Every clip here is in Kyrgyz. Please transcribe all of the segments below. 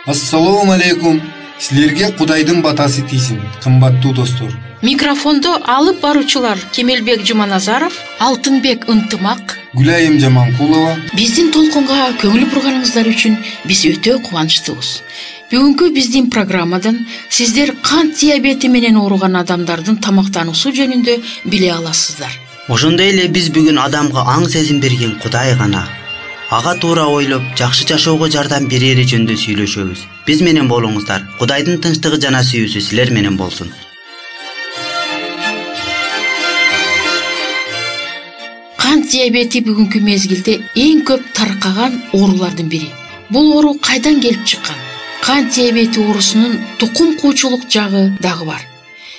Ассалому алейкум. Силерге Кудайдын батасы тийсин, кымбаттуу достор. Микрофондо алып баруучулар Кемелбек Жуманазаров, Алтынбек Ынтымак, Гүлайым Жаманкулова. Биздин толкунга көңүл бурганыңыздар үчүн биз өтө кубанычтуубуз. Бүгүнкү биздин программадан сиздер кант диабети менен ооруган адамдардын тамактануусу жөнүндө биле аласыздар. Ошондой эле биз бүгүн адамга аң сезим берген Кудай гана. Ага туура ойлоп, жакшы жашоого жардам берери жөнүндө сүйлөшөбүз. Биз менен болуңуздар. Кудайдын тынчтыгы жана сүйүүсү силер менен болсун. Кант диабети бүгүнкү мезгилде эң көп таркаган оорулардын бири. Бул оору кайдан келип чыккан? Кант диабети оорусунун тукум куучулук жагы дагы бар.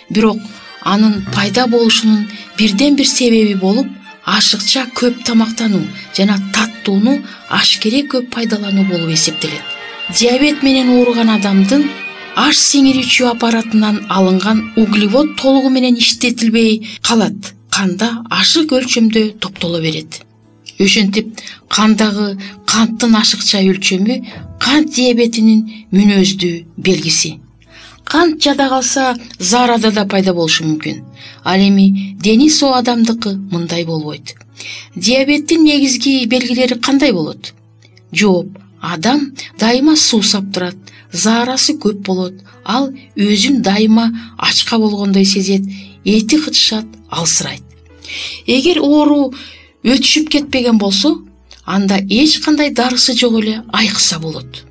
Бирок анын пайда болушунун бирден бир себеби болуп, ашыкча көп тамактануу жана таттууну ашкере көп пайдалануу болуп эсептелет. Диабет менен ооруган адамдын аш сиңирүүчү аппаратынан алынган углевод толугу менен иштетилбей калат. Канда ашык өлчөмдө топтоло берет. Ошентип, кандагы канттын ашыкча өлчөмү кант диабетинин мүнөздүү белгиси. Кант жада калса заарада да пайда болушу мүмкүн. Ал эми дени соо адамдыкы мындай болбойт. Диабеттин негизги белгилери кандай болот? Жооп: адам дайыма суусап турат, заарасы көп болот, ал өзүн дайыма ачка болгондой сезет, эти кычышат, алсырайт. Эгер оору өтүшүп кетпеген болсо, анда эч кандай дарысы жок эле айкса болот.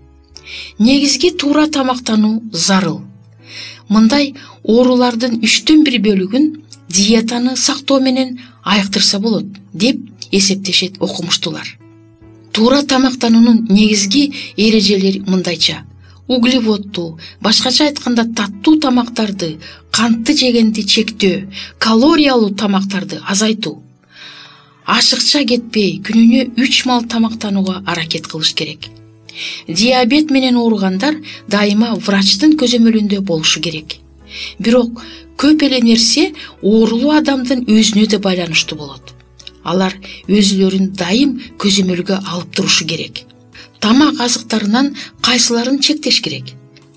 Негизги туура тамактануу зарыл. Мындай оорулардын 1/3 бөлүгүн диетаны сактоо менен айыктырса болот деп эсептешет окумуштуулар. Туура тамактануунун негизги эрежелери мындайча: углеводду, башкача айтканда таттуу тамактарды, кантты жегенди чектөө, калориялуу тамактарды азайтуу. Ашыкча кетпей, күнүнө 3 мал тамактанууга аракет кылыш керек. Диабет менен ооругандар дайыма врачтын көзөмөлүндө болушу керек. Бирок көп эле нерсе оорулуу адамдын өзүнө да байланыштуу болот. Алар өзүлөрүн дайым көзөмөлгө алып турушу керек. Тамак азыктарынан кайсыларын чектеш керек?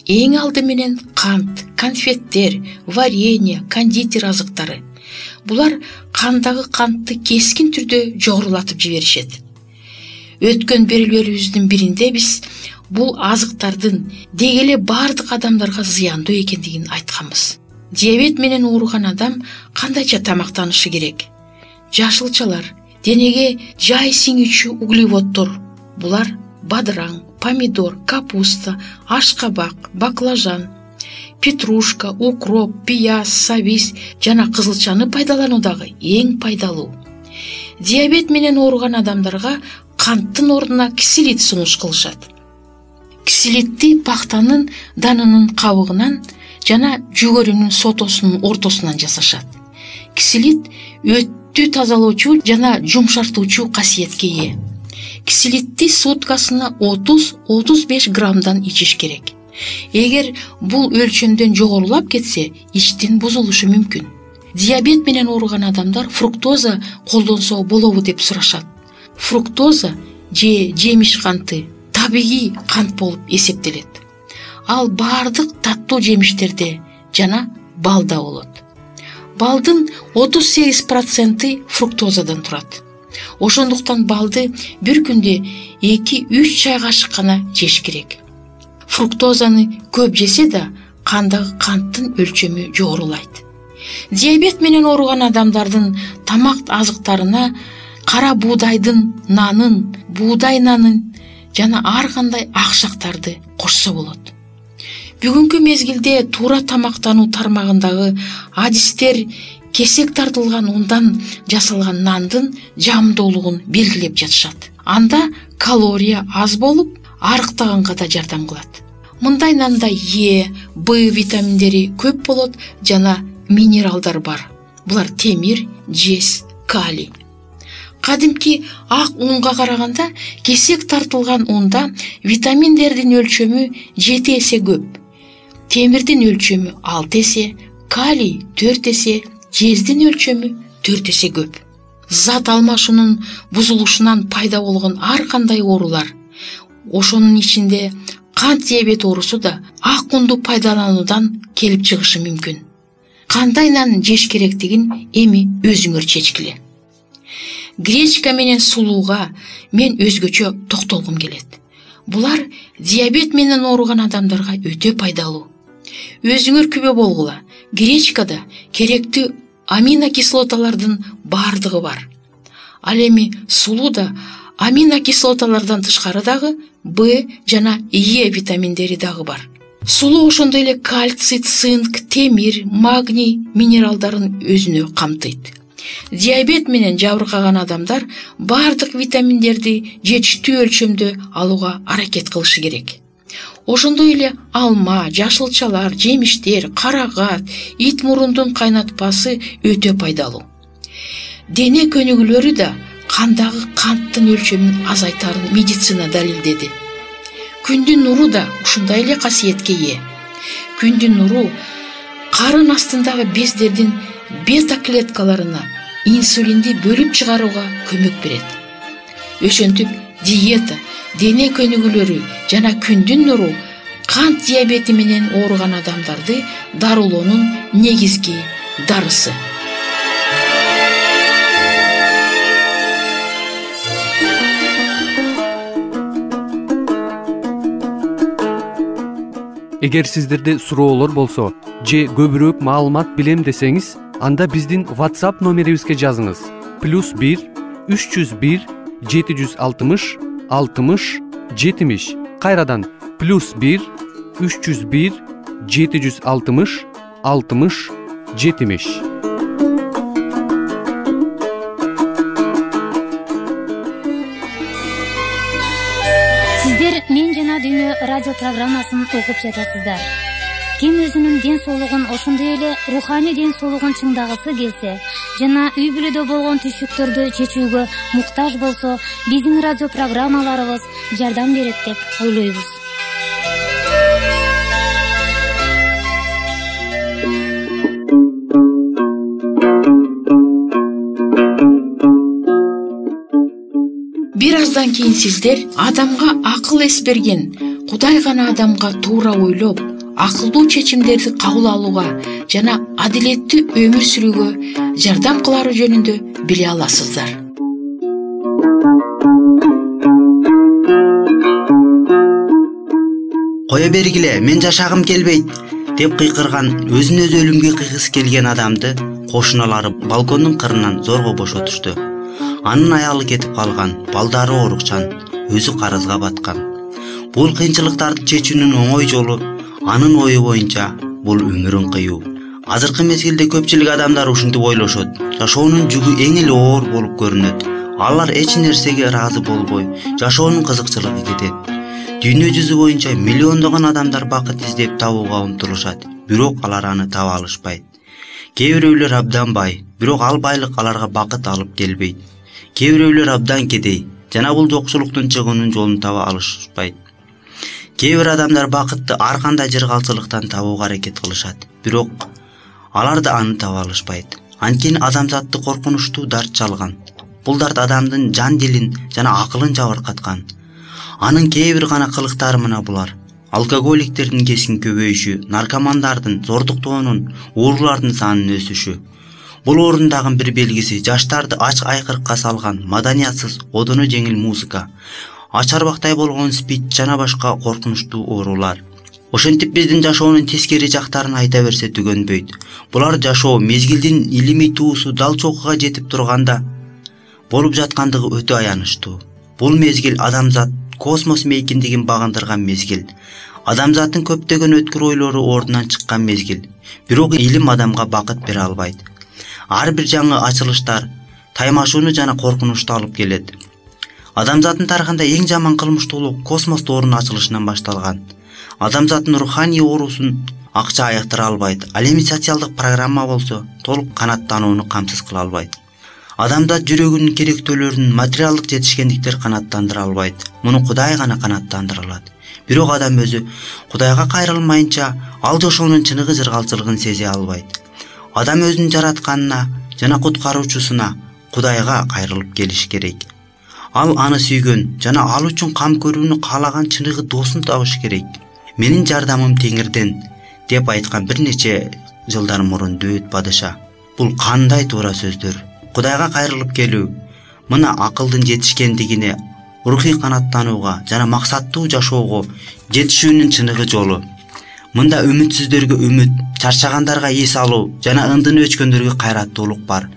Эң алды менен кант, конфеттер, варенье, кондитер азыктары. Булар кандагы кантты кескин түрдө жогорулатып жиберишет. Өткөн берүүлөрүбүздүн биринде биз бул азыктардын деги эле бардык адамдарга зыяндуу экендигин айтканбыз. Диабет менен ооруган адам кандайча тамактанышы керек? Жашылчалар, денеге жай сиңүүчү углеводдор. Булар бадыраң, помидор, капуста, ашкабак, баклажан, петрушка, укроп, пияз, сабиз жана кызылчаны пайдалануудагы эң пайдалуу. Диабет менен ооруган адамдарга канттын ордуна кисилит сунуш кылышат. Кисилитти пактанын данынын кабыгынан жана жүгөрүнүн сотосунун ортосунан жасашат. Кисилит өттү тазалоочу жана жумшартуучу касиетке ээ. Кисилитти суткасына 30-35 граммдан ичиш керек. Эгер бул өлчөмдөн жогорулап кетсе, иштин бузулушу мүмкүн. Диабет менен ооруган адамдар фруктоза колдонсо болобу деп сурашат. Фруктоза же жемиш канты табигый кант болуп эсептелет. Ал бардык таттуу жемиштерде жана балда болот. Балдын 38% фруктозадан турат. Ошондуктан балды бир күндө 2-3 чай кашык гана жеш керек. Фруктозаны көп жесе да кандагы канттын өлчөмү жогорулайт. Диабет менен ооруган адамдардын тамак азыктарына кара буудайдын нанын, буудай нанын жана ар кандай акшактарды кошсо болот. Бүгүнкү мезгилде туура тамактануу тармагындагы адистер кесек тартылган ундан жасалган нандын жамдуулугун белгилеп жатышат. Анда калория аз болуп, арыктаганга да жардам кылат. Мындай нанда Е, В витаминдери көп болот жана минералдар бар. Булар темир, жез, калий. Кадимки ак унга караганда кесек тартылган унда витаминдердин өлчөмү 7 эсе көп. Темирдин өлчөмү 6 эсе, калий 4 эсе, жездин өлчөмү 4 эсе көп. Зат алмашуунун бузулушунан пайда болгон ар кандай оорулар, ошонун ичинде кант диабети оорусу да ак унду пайдалануудан келип чыгышы мүмкүн. Кандай нан жеш керектигин эми өзүңөр чечкиле. Гречка менен сулууга мен өзгөчө токтолгум келет. Булар диабет менен ооруган адамдарга өтө пайдалуу. Өзүңөр күбө болгула, гречкада керектүү аминокислоталардын бардыгы бар. Ал эми сулууда аминокислоталардан тышкары дагы Б жана Е витаминдери дагы бар. Сулуу ошондой эле кальций, цинк, темир, магний минералдарын өзүнө камтыйт. Диабет менен жабыркаган адамдар бардык витаминдерди жетиштүү өлчөмдө алууга аракет кылышы керек. Ошондой эле алма, жашылчалар, жемиштер, карагат, ит мурундун кайнатпасы өтө пайдалуу. Дене көнүгүүлөрү да кандагы канттын өлчөмүн азайтарын медицина далилдеди. Күндүн нуру да ушундай эле касиетке ээ. Күндүн нуру карын астындагы бездердин бета клеткаларына инсулинди бөлүп чыгарууга көмөк берет. Ошентип диета, дене көнүгүүлөрү жана күндүн нуру кант диабети менен ооруган адамдарды дарылоонун негизги дарысы. Эгер сиздерде суроолор болсо же көбүрөөк маалымат билем десеңиз, анда биздин WhatsApp номерибизге жазыңыз. +1 301 760 60 70. Кайрадан +1 301 760 60 70. Сиздер Мен жана Дүйнө радио программасын окуп жатасыздар. Ким өзүнүн ден соолугун ошондой эле руханий ден соолугун чыңдагысы келсе жана үй бүлөдө болгон түйшүктөрдү чечүүгө муктаж болсо, биздин радио программаларыбыз жардам берет деп ойлойбуз. Бир аздан кийин сиздер адамга акыл эс берген, Кудай гана адамга туура ойлоп, акылдуу чечимдерди кабыл алууга жана адилеттүү өмүр сүрүүгө жардам кылары жөнүндө биле аласыздар. Кое бергиле, мен жашагым келбейт деп кыйкырган, өзүн өзү өлүмгө кыйгысы келген адамды кошуналары балкондун кырынан зорго бошотушту. Анын аялы кетип калган, балдары оорукчан, өзү карызга баткан. Бул кыйынчылыктарды чечүүнүн оңой жолу, анын ою боюнча, бул өмүрүн кыюу. Азыркы мезгилде көпчүлүк адамдар ушинтип ойлошот. Жашоонун жүгү эң эле оор болуп көрүнөт. Алар эч нерсеге ыраазы болбой, жашоонун кызыкчылыгы кетет. Дүйнө жүзү боюнча миллиондогон адамдар бакыт издеп табууга умтулушат, бирок алар аны таба алышпайт. Кээ бирөөлөр абдан бай, бирок ал байлык аларга бакыт алып келбейт. Кээ бирөөлөр абдан кедей, жана бул жокчулуктун чыгуунун жолун таба алышпайт. Кээ бир адамдар бакытты ар кандай жыргалчылыктан табууга аракет кылышат, бирок алар да аны таба алышпайт. Анткени адамзатты коркунучтуу дарт чалган. Бул дарт адамдын жан дилин жана акылын жабыркаткан. Анын кээ бир гана кылыктары мына булар: алкоголиктердин кесин көбөйүшү, наркомандардын, зордуктоонун, оорулардын санынын өсүшү. Бул орундагы бир белгиси жаштарды ач айкырыкка салган маданиятсыз, одону жеңил музыка, ачарбактай болгон спид жана башка коркунучтуу оорулар. Ошентип биздин жашоонун тескери жактарын айта берсе түгөнбөйт. Булар жашоо мезгилдин илимий туусу дал чокуга жетип турганда болуп жаткандыгы өтө аянычтуу. Бул мезгил адамзат космос мейкиндигин багындырган мезгил. Адамзаттын көптөгөн өткүр ойлору ордунан чыккан мезгил. Бирок илим адамга бакыт бере албайт. Ар бир жаңы ачылыштар таймашууну жана коркунучту алып келет. Адамзаттын тарыхында эң жаман кылмыштуулук космосто орун ачылышынан башталган. Адамзаттын руханий оорусун акча аяктыра албайт. Ал эми социалдык программа болсо толук канаттанууну камсыз кыла албайт. Адамзат жүрөгүнүн керектөөлөрүн материалдык жетишкендиктер канаттандыра албайт. Муну Кудай гана канаттандыра алат. Бирок адам өзү Кудайга кайрылмайынча ал жашоонун чыныгы жыргалчылыгын сезе албайт. Адам өзүн жаратканына жана куткаруучусуна Кудайга кайрылып келиш керек. Ал аны сүйгөн жана ал үчүн кам көрүүнү каалаган чыныгы досун табыш керек. Менин жардамым Теңирден деп айткан бир нече жылдар мурун Дөйт падыша. Бул кандай туура сөздөр. Кудайга кайрылып келүү мына акылдын жетишкендигине, рухий канаттанууга жана максаттуу жашоого жетишүүнүн чыныгы жолу. Мында үмүтсүздөргө үмүт, чарчагандарга эс алуу жана ындыны өчкөндөргө кайраттуулук бар.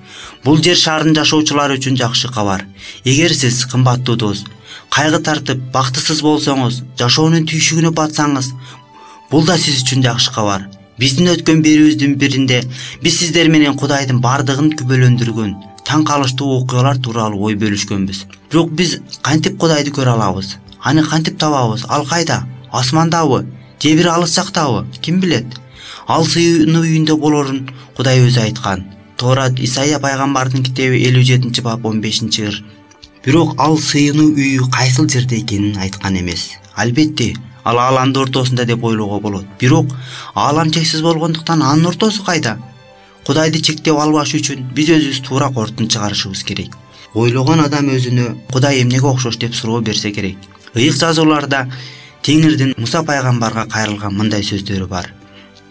Бул жер шаарынын жашоочулары үчүн жакшы кабар. Эгер сиз, кымбаттуу дос, кайгы тартып, бактысыз болсоңуз, жашоонун түйшүгүнө батсаңыз, бул да сиз үчүн жакшы кабар. Биздин өткөн берүүбүздүн биринде биз сиздер менен Кудайдын бардыгын күбөлөндүргөн таң калыштуу окуялар тууралуу ой бөлүшкөнбүз. Бирок биз кантип Кудайды көрө алабыз? Аны кантип табабыз? Ал кайда? Асмандабы? Же бир алыс жактабы? Ким билет? Ал сыйынуу үйүндө болорун Кудай өзү айткан. Тоорат Исайя пайгамбардын китеби 57 бап 15-ыр. Бирок ал сыйынуу үйү кайсыл жерде экенин айткан эмес. Албетте, ал ааламдын ортосунда деп ойлоого болот. Бирок аалам чексиз болгондуктан анын ортосу кайда? Кудайды чектеп албаш үчүн биз өзүбүз туура корутун чыгарышыбыз керек. Ойлогон адам өзүнө Кудай эмнеге окшош деп суроо берсе керек. Ыйык жазууларда Теңирдин Муса пайгамбарга кайрылган мындай сөздөрү бар.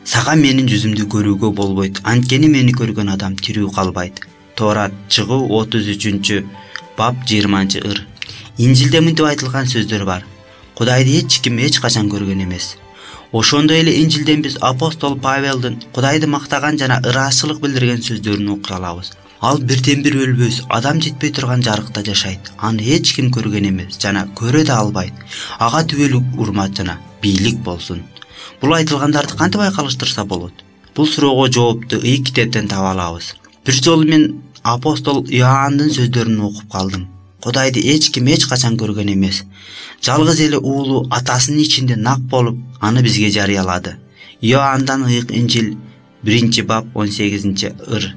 Сага менин жүзүмдү көрүүгө болбойт, анткени мени көргөн адам тирүү калбайт. Тоорат Чыгуу 33 бап 20-ыр. Инжилде мынтип айтылган сөздөр бар. Кудайды эч ким эч качан көргөн эмес. Ошондой эле Инжилден биз апостол Павелдин Кудайды мактаган жана ыраазчылык билдирген сөздөрүн окуй алабыз. Ал бирден бир өлбөс, адам жетпей турган жарыкта жашайт. Аны эч ким көргөн эмес жана көрө да албайт. Ага түбөлүк урмат жана бийлик болсун. Бул айтылгандарды кантип айкалыштырса болот? Бул суроого жоопту ыйык китептен таба алабыз. Бир жолу мен апостол Иоанндын сөздөрүн окуп калдым. Кудайды эч ким эч качан көргөн эмес. Жалгыз эле уулу атасынын ичинде нак болуп, аны бизге жарыялады. Иоанндан ыйык Инжил 1 бап 18-ыр.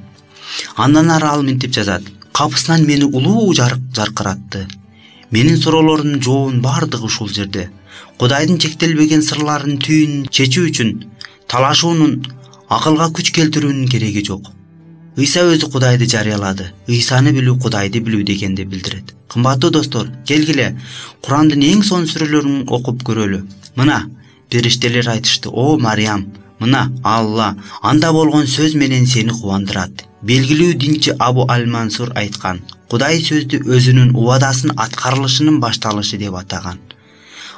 Андан ары ал мынтип жазат. Капысынан мени улуу жарык жаркыратты. Менин суроолорумдун жообунун бардыгы ушул жерде. Кудайдын чектелбеген сырларын түйүнүн чечүү үчүн талашуунун, акылга күч келтирүүнүн кереги жок. Ыйса өзү Кудайды жарыялады. Ыйсаны билүү Кудайды билүү дегенди билдирет. Кымбаттуу достор, келгиле Курандын эң сонун сүрөлөрүн окуп көрөлү. Мына периштелер айтышты: "О Мариям, мына Алла анда болгон сөз менен сени кубандырат." Белгилүү динчи Абу Аль-Мансур айткан: Кудай сөздү өзүнүн убадасын аткарылышынын башталышы деп атаган.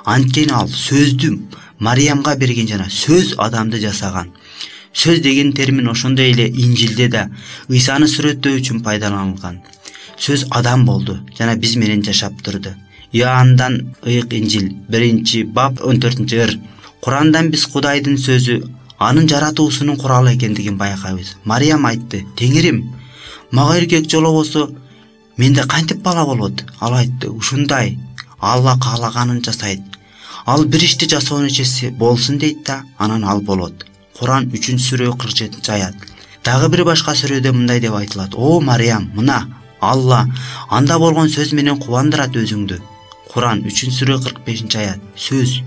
Анткени ал сөздү Мариямга берген жана сөз адамды жасаган. Сөз деген термин ошондой эле Инжилде да Ыйсаны сүрөттөө үчүн пайдаланылган. Сөз адам болду жана биз менен жашап турду. Иоанндан ыйык Инжил 1 бап 14-ыр. Курандан биз Кудайдын сөзү, анын жаратуусунун куралы экендигин байкайбыз. Мариям айтты: "Теңирим, мага эркек жолобосо, менде кантип бала болот?" Ал айтты: "Ушундай, Алла каалаганын жасайт. Ал бир ишти жасоону чечсе болсун дейт да, анан ал болот." Куран 3-сүрө 47-аят. Дагы бир башка сүрөдө мындай деп айтылат: "О Мариям, мына Алла анда болгон сөз менен кубандырат өзүңдү." Куран 3-сүрө 45-аят. Сөз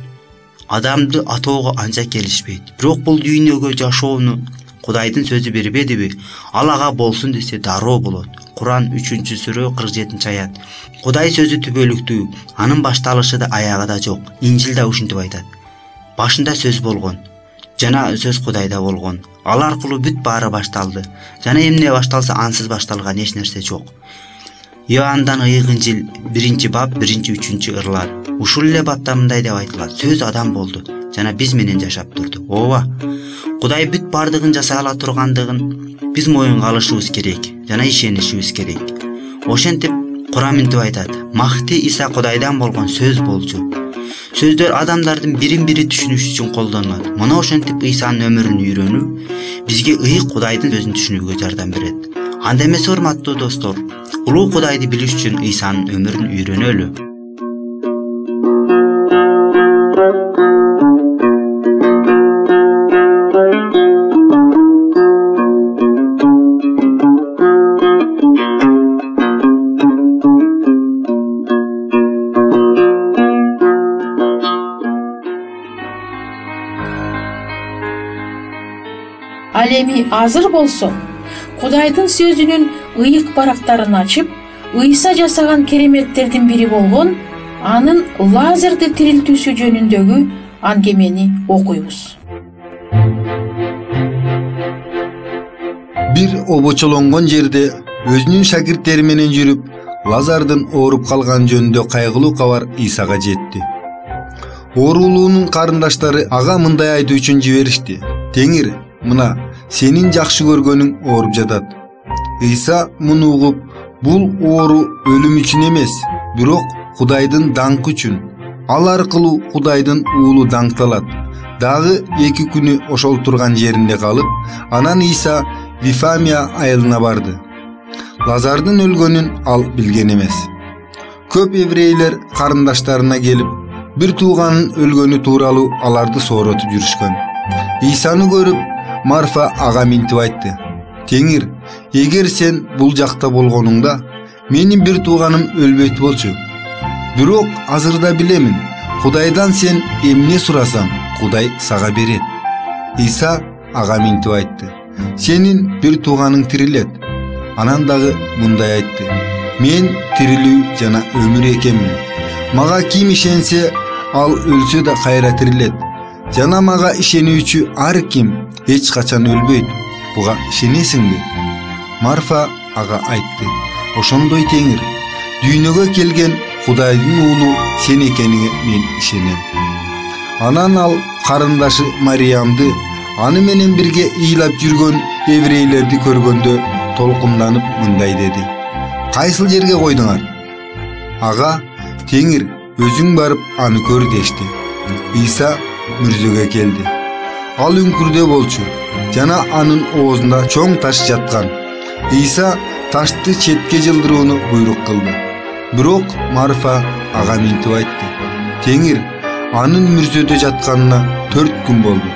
адамды атоого анча келишпейт. Бирок бул дүйнөгө жашоону Кудайдын сөзү бербедиби? Ал ага болсун десе дароо болот. Куран 3-сүрө 47-аят. Кудай сөзү түбөлүктүү, анын башталышы да аягы да жок. Инжилде ушинтип айтат: "Башында сөз болгон, жана сөз Кудайда болгон. Ал аркылуу бүт баары башталды. Жана эмне башталса ансыз башталган эч нерсе жок." Иоанндан ыйык Инжил 1 бап 1-3-ырлар. Ушул эле бапта мындай деп айтылат: "Сөз адам болду жана биз менен жашап турду." Ооба, Кудай бүт бардыгын жасай ала тургандыгын биз моюнга алышыбыз керек жана ишенишибиз керек. Ошентип Куран мынтип айтат: "Махти Иса Кудайдан болгон сөз болчу." Сөздөр адамдардын бирин-бири түшүнүш үчүн колдонулат. Мына ошентип Ыйсанын өмүрүн үйрөнүү бизге ыйык Кудайдын сөзүн түшүнүүгө жардам берет. Анда эмес, урматтуу достор, улуу Кудайды билиш үчүн Ыйсанын өмүрүн үйрөнөлү. Ал эми азыр болсо Кудайдын сөзүнүн ыйык барактарын ачып, ыйса жасаган кереметтердин бири болгон анын лазерди тирилтүүсү жөнүндөгү аңгемени окуйбуз. Бир обочолонгон жерде өзүнүн шакирттери менен жүрүп, Лазардын ооруп калган жөнүндө кайгылуу кабар Исага жетти. Оорулуунун карындаштары ага мындай айтуу үчүн жиберишти: "Теңир, мына сенин жакшы көргөнүң ооруп жатат." Иса муну угуп, бул оору өлүм үчүн эмес, бирок Кудайдын даңкы үчүн. Ал аркылуу Кудайдын уулу даңкталат. Дагы 2 күнү ошол турган жеринде калып, анан Иса Вифамия айылына барды. Лазардын өлгөнүн ал билген эмес. Көп еврейлер карындаштарына келип, бир тууганын өлгөнү тууралуу аларды сооротуп жүрүшкөн. Исаны көрүп, Марфа ага минтип айтты: "Теңир, эгер сен бул жакта болгонуңда, менин бир тууганым өлбөйт болчу. Бирок азырда билемин, Кудайдан сен эмне сурасаң, Кудай сага берет." Иса ага минтип айтты: "Сенин бир тууганың тирилет." Анан дагы мындай айтты: "Мен тирилүү жана өмүр экенмин. Мага ким ишенсе, ал өлсө да кайра тирилет. Жана мага ишенүүчү ар ким эч качан өлбөйт. Буга ишенесиңби?" Марфа ага айтты: "Ошондой Теңир, дүйнөгө келген Кудайдын уулу сен экениңе мен ишенем." Анан ал карындашы Мариямды, аны менен бирге ыйлап жүргөн еврейлерди көргөндө толкунданып мындай деди: "Кайсыл жерге койдуңар?" Ага: "Теңир, өзүң барып аны көр" дешти. Иса мүрзөгө келди. Ал үңкүрдө болчу жана анын оозунда чоң таш жаткан. Иса ташты четке жылдырууну буйрук кылды. Бирок Марфа ага минтип айтты: "Теңир, анын мүрзөдө жатканына 4 күн болду."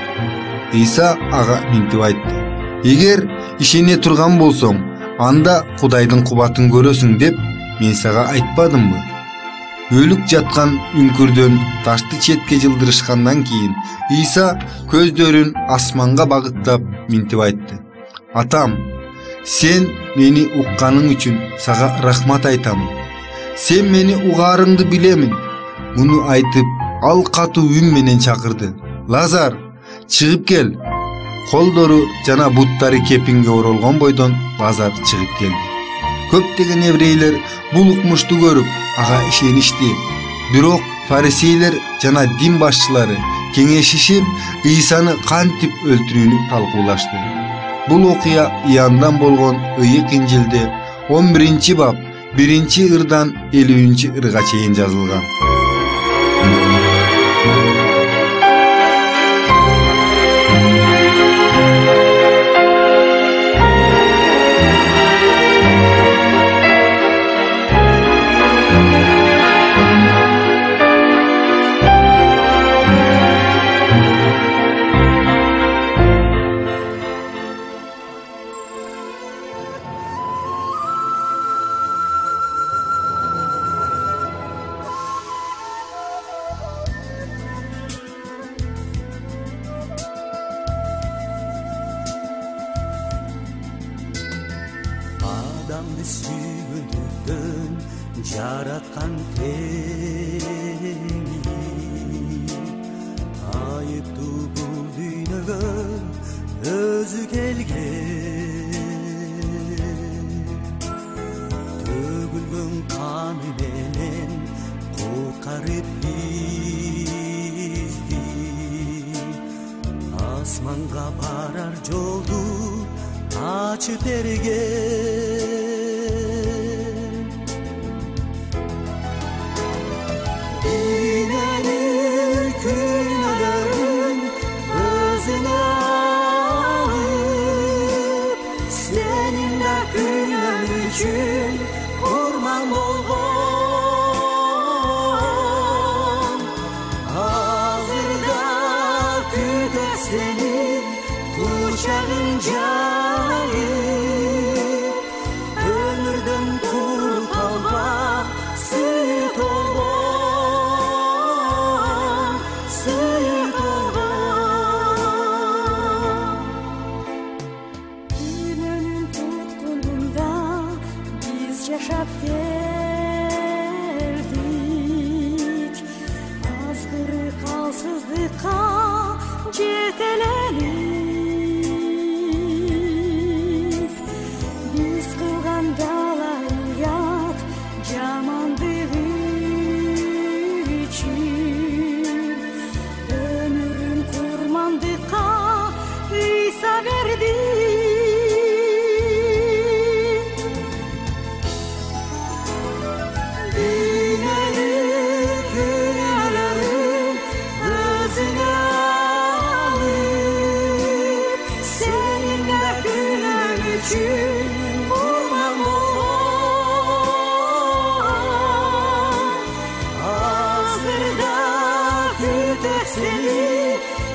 Иса ага минтип айтты: "Эгер ишене турган болсоң, анда Кудайдын кубатын көрөсүң деп мен сага айтпадымбы?" Өлүк жаткан үңкүрдөн ташты четке жылдырышкандан кийин Иса көздөрүн асманга багыттап минтип айтты: "Атам, сен мени укканың үчүн сага рахмат айтам. Сен мени угаарыңды билемин." Муну айтып, ал катуу үн менен чакырды: "Лазар, чыгып кел." Колдору жана буттары кепинге оролгон бойдон Лазар чыгып келди. Көптөгөн еврейлер бул укмушту көрүп, ага ишеништи. Бирок фарисейлер жана дин башчылары кеңешишип, Исаны кантип өлтүрүүнү талкуулашты. Бул окуя Иоанндан болгон ыйык Инжилде 11-бап 1-ырдан 50-ырга чейин жазылган. Адамды сүйгөндүктөн жараткан Теңир, айыптуу бул дүйнөгө өзү келген. Төгүлгөн каны менен куткарып бизди, асманга барар жолду ачып берген. Дүйнөнүн күнөөлөрүн өзүнө алып, сенин да күнөөң үчүн курман болгон. Азырда күтөт сенин кучагың жайып, өмүрдөн куртулбак сүйүп болгон, сүйүп болгон. Күнөөнүн туткунунда биз жашап келдик, азгырык алсыздыкка жетеленик. Биз кылган дала уят жамандык үчүн, өмүрүн курмандыкка ыйса берди.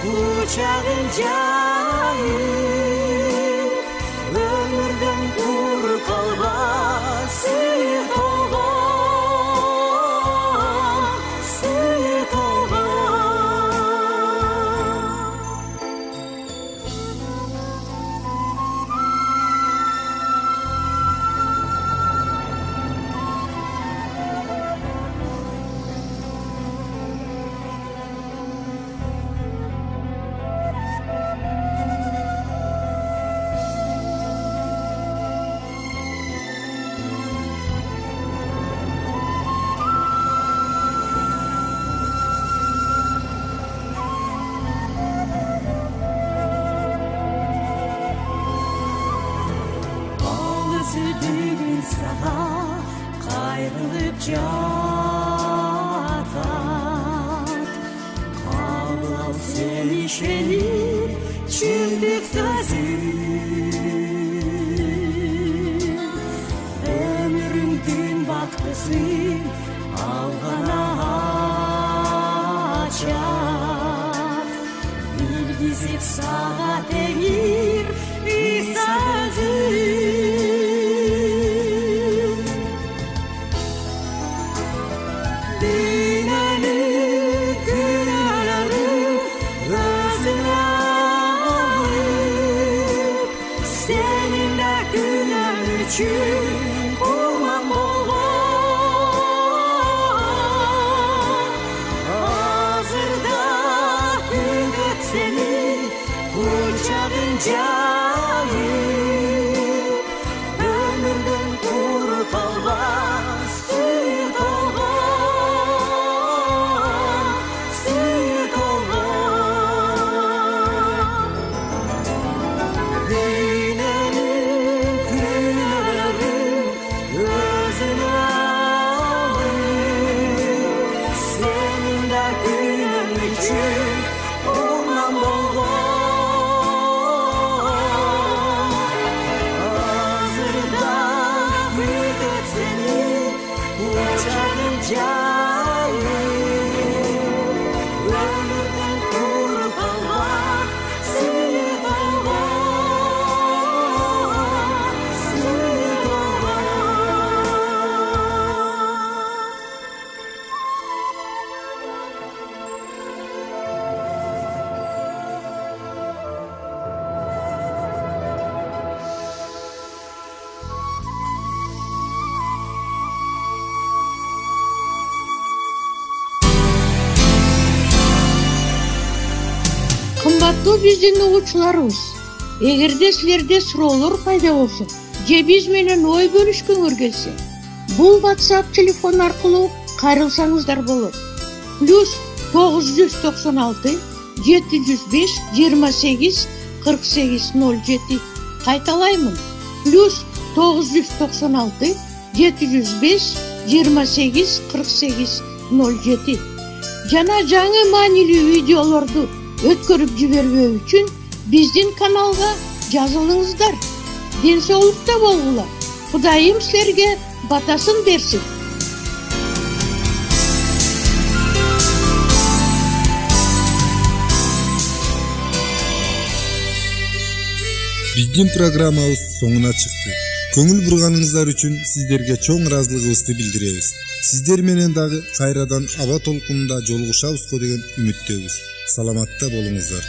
Uçağın cayip, ömürden kur kalmaz, suyu tolgan, suyu tolgan. Бүгін саға қайрылып жатат, қабыл ал сен ішеніп чүндік сөзін. Өмірің күн бақтысын алған ачат, білгізіп саға теңір İsa özün. Dinlenip günahlarım özüne alıp, seninle günah için kurban olan. Hazırda gündet seni uçağın cayip, ömürden kur kalmaz, suyu tolgan, suyu tolgan. Dinlenip günahlarım özüne alıp, senin de günün için kurban olan. Ömürden kur kalmaz, suyu tolgan, suyu Кымбаттуу биздин угуучуларыбыз, эгерде силерде суроолор пайда болсо же биз менен ой бөлүшкүңөр келсе, бул WhatsApp телефон аркылуу кайрылсаңыздар болот. +996 705 28 48 07. Кайталаймын. +996 705 28 48 07. Жана жаңы маанилүү видеолорду өткөрүп жибербөө үчүн биздин каналга жазылыңыздар. Ден соолукта болгула. Кудайым силерге батасын берсин. Биздин программабыз соңуна чыкты. Көңүл бурганыңыздар үчүн сиздерге чоң ыраазылыгыбызды билдиребиз. Сиздер менен дагы кайрадан аба толкунунда жолугушабызго деген үмүттөбүз. Саламатта болуңуздар.